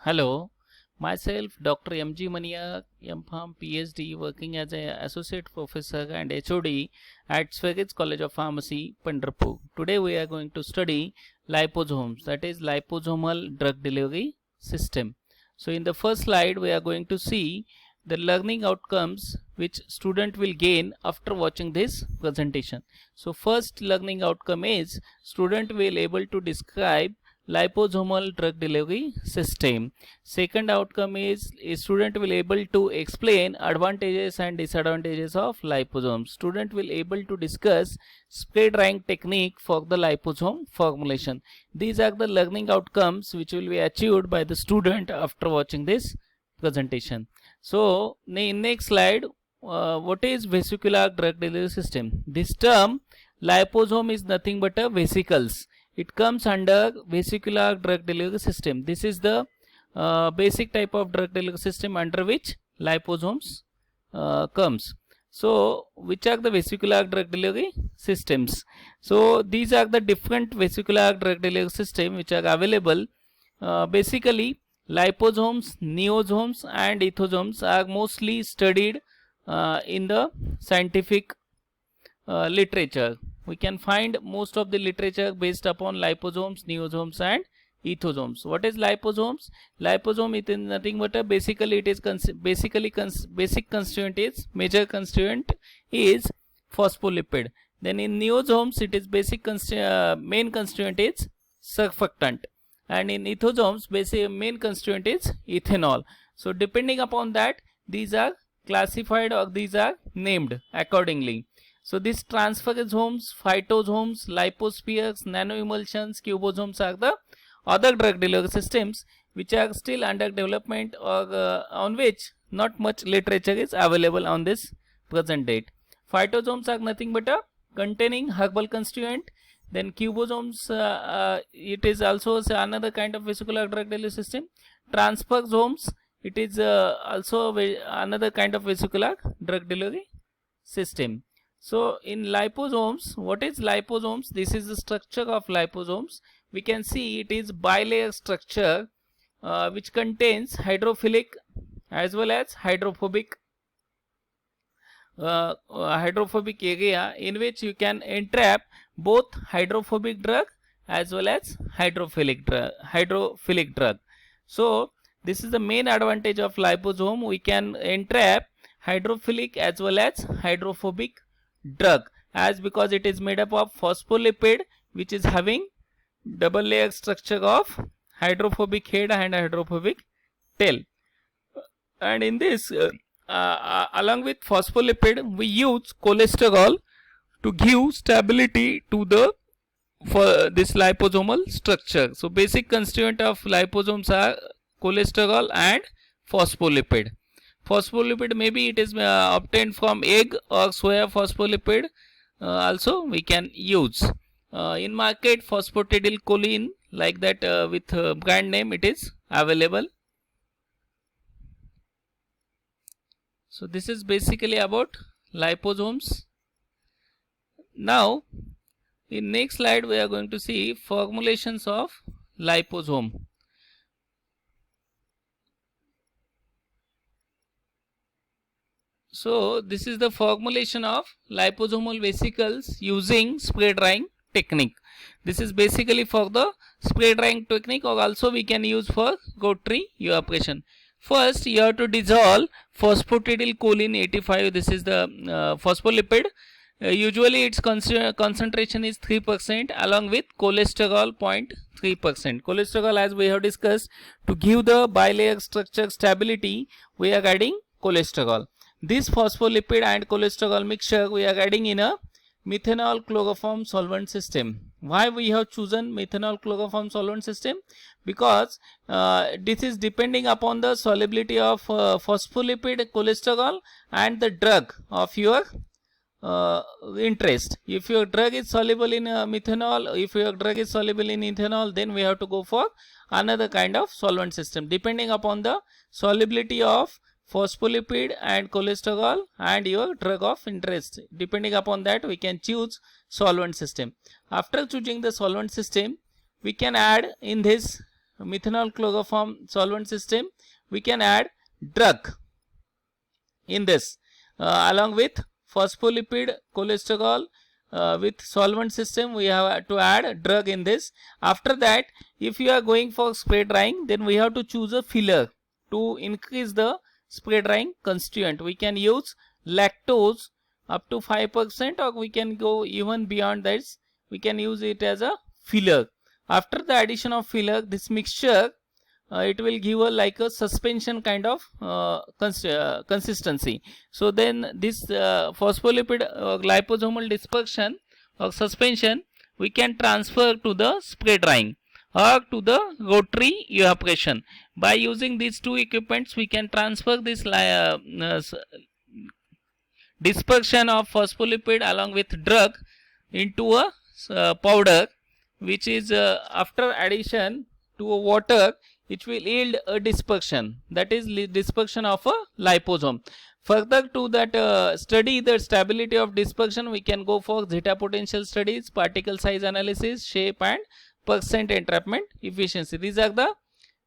Hello, myself Dr. M.G. Mania, M.Pharm PhD, working as an associate professor and HOD at Swagits College of Pharmacy, Pandharpur. Today we are going to study liposomes, that is liposomal drug delivery system. So in the first slide we are going to see the learning outcomes which student will gain after watching this presentation. So first learning outcome is student will able to describe liposomal drug delivery system. Second outcome is a student will able to explain advantages and disadvantages of liposomes. Student will able to discuss spray drying technique for the liposome formulation. These are the learning outcomes which will be achieved by the student after watching this presentation. So in next slide, what is vesicular drug delivery system? This term liposome is nothing but a vesicles. It comes under vesicular drug delivery system. This is the basic type of drug delivery system under which liposomes comes. So which are the vesicular drug delivery systems? So these are the different vesicular drug delivery system which are available. Basically liposomes, neosomes and ethosomes are mostly studied in the scientific literature. We can find most of the literature based upon liposomes, neosomes and ethosomes. What is liposomes? Liposome it is nothing but a basically it is basic constituent is major constituent is phospholipid. Then in neosomes it is main constituent is surfactant, and in ethosomes basic main constituent is ethanol. So depending upon that these are classified or these are named accordingly. So these transferosomes, phytosomes, lipospheres, nanoemulsions, cubosomes are the other drug delivery systems which are still under development or on which not much literature is available on this present date. Phytosomes are nothing but a containing herbal constituent. Then cubosomes, it is also another kind of vesicular drug delivery system. Transferosomes, it is also another kind of vesicular drug delivery system. So in liposomes, what is liposomes? This is the structure of liposomes. We can see it is bilayer structure which contains hydrophilic as well as hydrophobic area in which you can entrap both hydrophobic drug as well as hydrophilic drug. So this is the main advantage of liposome. We can entrap hydrophilic as well as hydrophobic drug, as because it is made up of phospholipid which is having double layer structure of hydrophobic head and hydrophobic tail. And in this along with phospholipid we use cholesterol to give stability to the this liposomal structure. So basic constituent of liposomes are cholesterol and phospholipid. Phospholipid maybe it is obtained from egg or soya phospholipid also we can use. In market phosphatidylcholine like that with brand name it is available. So this is basically about liposomes. Now in next slide we are going to see formulations of liposome. So this is the formulation of liposomal vesicles using spray drying technique. This is basically for the spray drying technique, or also we can use for rotary evaporation. First you have to dissolve phosphatidylcholine 85. This is the phospholipid. Usually its concentration is 3% along with cholesterol 0.3%. Cholesterol, as we have discussed, to give the bilayer structure stability we are adding cholesterol. This phospholipid and cholesterol mixture we are adding in a methanol chloroform solvent system. Why we have chosen methanol chloroform solvent system? Because this is depending upon the solubility of phospholipid, cholesterol and the drug of your interest. If your drug is soluble in methanol, if your drug is soluble in ethanol, then we have to go for another kind of solvent system depending upon the solubility of phospholipid and cholesterol and your drug of interest. Depending upon that we can choose solvent system. After choosing the solvent system we can add in this methanol chloroform solvent system, we can add drug in this along with phospholipid cholesterol. With solvent system we have to add drug in this. After that, if you are going for spray drying, then we have to choose a filler to increase the spray drying constituent. We can use lactose up to 5%, or we can go even beyond this. We can use it as a filler. After the addition of filler, this mixture it will give a like a suspension kind of consistency. So then this phospholipid liposomal dispersion or suspension we can transfer to the spray drying or to the rotary evaporation. By using these two equipments, we can transfer this dispersion of phospholipid along with drug into a powder, which is after addition to a water, it will yield a dispersion, that is dispersion of a liposome. Further to that study the stability of dispersion, we can go for zeta potential studies, particle size analysis, shape and percent entrapment efficiency. These are the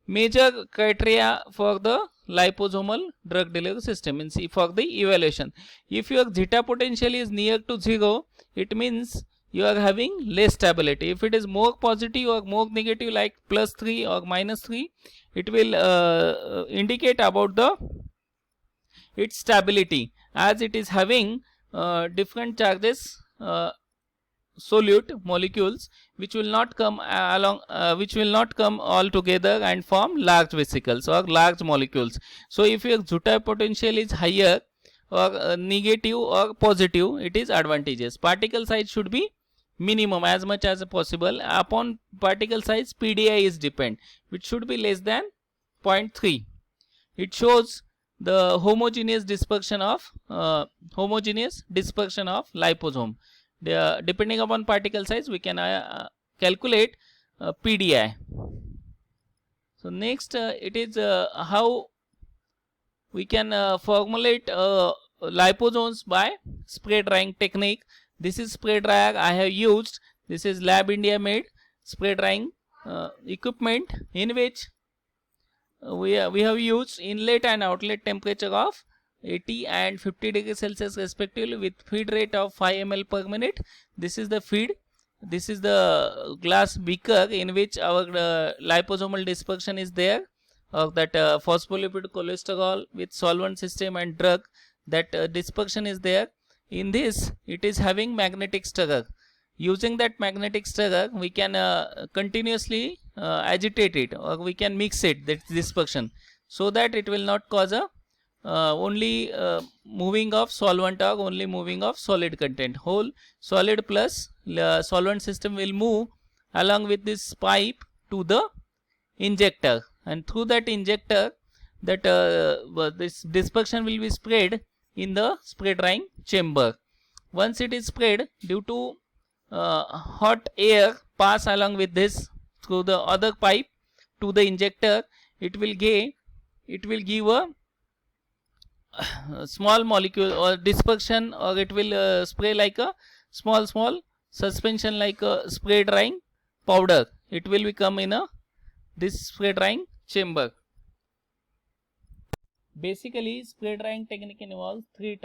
major criteria for the liposomal drug delivery system in for the evaluation. If your zeta potential is near to 0, it means you are having less stability. If it is more positive or more negative like +3 or -3, it will indicate about the its stability, as it is having different charges solute molecules which will not come which will not come all together and form large vesicles or large molecules. So if your zeta potential is higher or negative or positive, it is advantageous. Particle size should be minimum as much as possible. Upon particle size, PDI is depend, which should be less than 0.3. It shows the homogeneous dispersion of liposome. Depending upon particle size, we can calculate PDI. So next, it is how we can formulate liposomes by spray drying technique. This is spray dryer I have used. This is Lab India made spray drying equipment, in which we have used inlet and outlet temperature of 80 and 50 degrees Celsius respectively, with feed rate of 5 ml per minute. This is the feed. This is the glass beaker in which our liposomal dispersion is there, of that phospholipid cholesterol with solvent system and drug. That dispersion is there. In this, it is having magnetic stirrer. Using that magnetic stirrer, we can continuously agitate it, or we can mix it, that dispersion, so that it will not cause a only moving of solvent or only moving of solid content. Whole solid plus solvent system will move along with this pipe to the injector, and through that injector, that this dispersion will be spread in the spray drying chamber. Once it is spread, due to hot air pass along with this through the other pipe to the injector, it will give a small molecule or dispersion, or it will spray like a small suspension like a spray drying powder. It will become in this spray drying chamber. Basically, spray drying technique involves three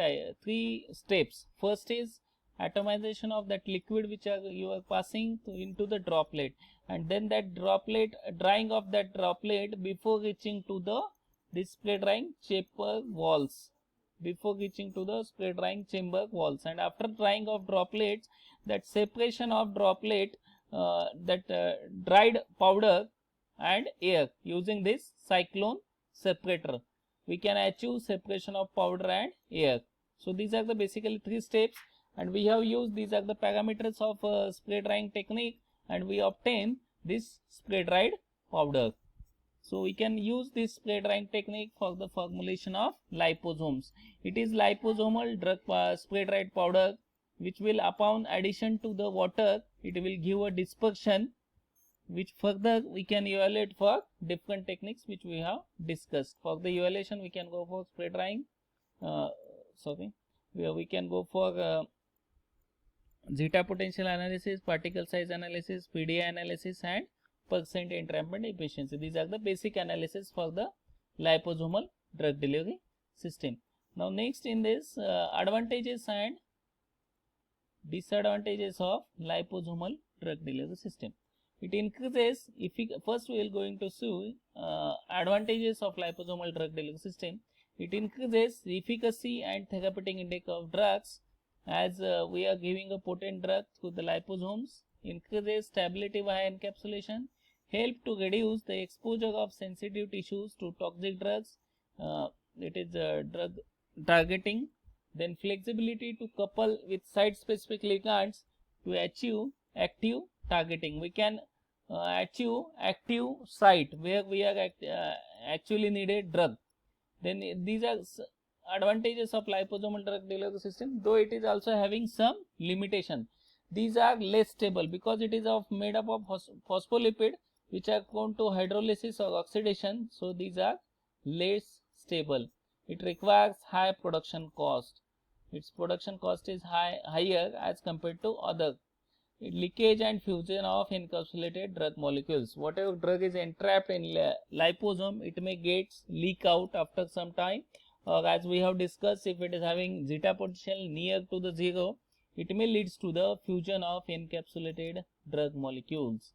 steps. First is atomization of that liquid which you are passing into the droplet, and then that droplet, drying of that droplet before reaching to the spray drying chamber walls. And after drying of droplets, that separation of droplet, dried powder and air, using this cyclone separator, we can achieve separation of powder and air. So these are the basically three steps, and we have used, these are the parameters of spray drying technique, and we obtain this spray dried powder. So we can use this spray drying technique for the formulation of liposomes. It is liposomal drug spray dried powder, which will, upon addition to the water, it will give a dispersion, which further we can evaluate for different techniques which we have discussed. For the evaluation, we can go for spray drying, we can go for zeta potential analysis, particle size analysis, PDI analysis and entrapment efficiency. These are the basic analysis for the liposomal drug delivery system. Now next in this advantages and disadvantages of liposomal drug delivery system. It increases, first we are going to see advantages of liposomal drug delivery system. It increases the efficacy and therapeutic index of drugs as we are giving a potent drug through the liposomes, increases stability via encapsulation, help to reduce the exposure of sensitive tissues to toxic drugs, it is drug targeting, then flexibility to couple with site-specific ligands to achieve active targeting. We can achieve active site where we are actually needed drug. Then these are advantages of liposomal drug delivery system, though it is also having some limitation. These are less stable because it is made up of phospholipid which are prone to hydrolysis or oxidation, so these are less stable. It requires high production cost. Its production cost is higher as compared to other. Leakage and fusion of encapsulated drug molecules. Whatever drug is entrapped in liposome, it may get leak out after some time, or as we have discussed, if it is having zeta potential near to the 0, it may leads to the fusion of encapsulated drug molecules.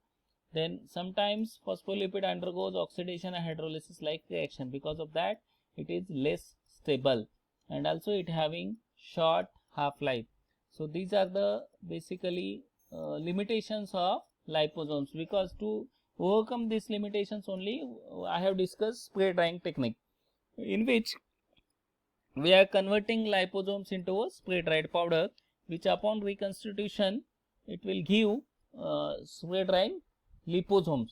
Then sometimes phospholipid undergoes oxidation and hydrolysis like reaction. Because of that, it is less stable, and also it having short half-life. So these are the basically limitations of liposomes. Because to overcome these limitations only, I have discussed spray drying technique, in which we are converting liposomes into a spray dried powder, which upon reconstitution it will give spray drying liposomes.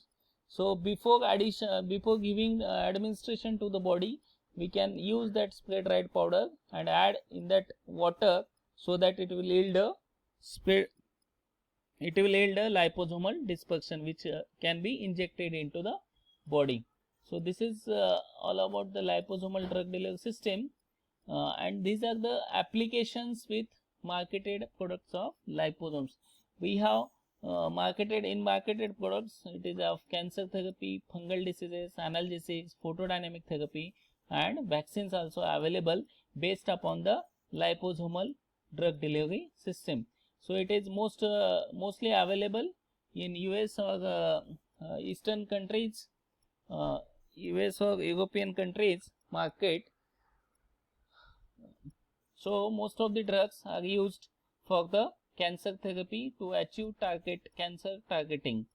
So before giving administration to the body, we can use that spray dried powder and add in that water, so that it will yield a liposomal dispersion which can be injected into the body. So this is all about the liposomal drug delivery system, and these are the applications with marketed products of liposomes. We have marketed products. It is of cancer therapy, fungal diseases, analgesics, photodynamic therapy, and vaccines also available based upon the liposomal drug delivery system. So it is mostly available in US or Eastern countries, US or European countries market. So most of the drugs are used for the cancer therapy to achieve cancer targeting,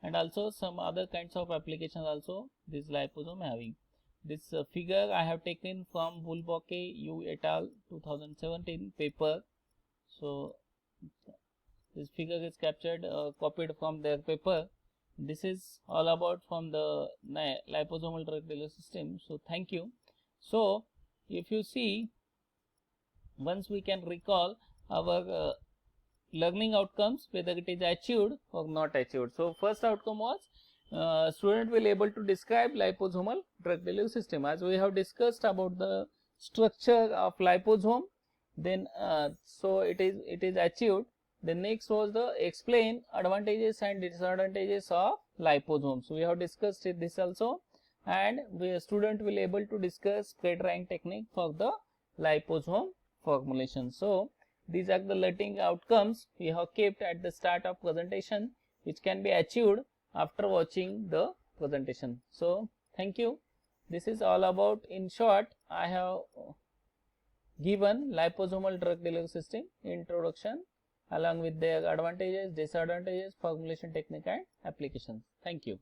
and also some other kinds of applications also this liposome having. This figure I have taken from Bulbocke U et al. 2017 paper. So this figure is copied from their paper. This is all about from the liposomal drug delivery system. So thank you. So if you see, once we can recall our learning outcomes, whether it is achieved or not achieved. So first outcome was student will able to describe liposomal drug delivery system. As we have discussed about the structure of liposome, then so it is achieved. The next was the explain advantages and disadvantages of liposomes. We have discussed this also, and the student will able to discuss spray drying technique for the liposome formulation. So these are the learning outcomes we have kept at the start of presentation, which can be achieved after watching the presentation. So thank you. This is all about, in short, I have given liposomal drug delivery system introduction along with their advantages, disadvantages, formulation technique and applications. Thank you.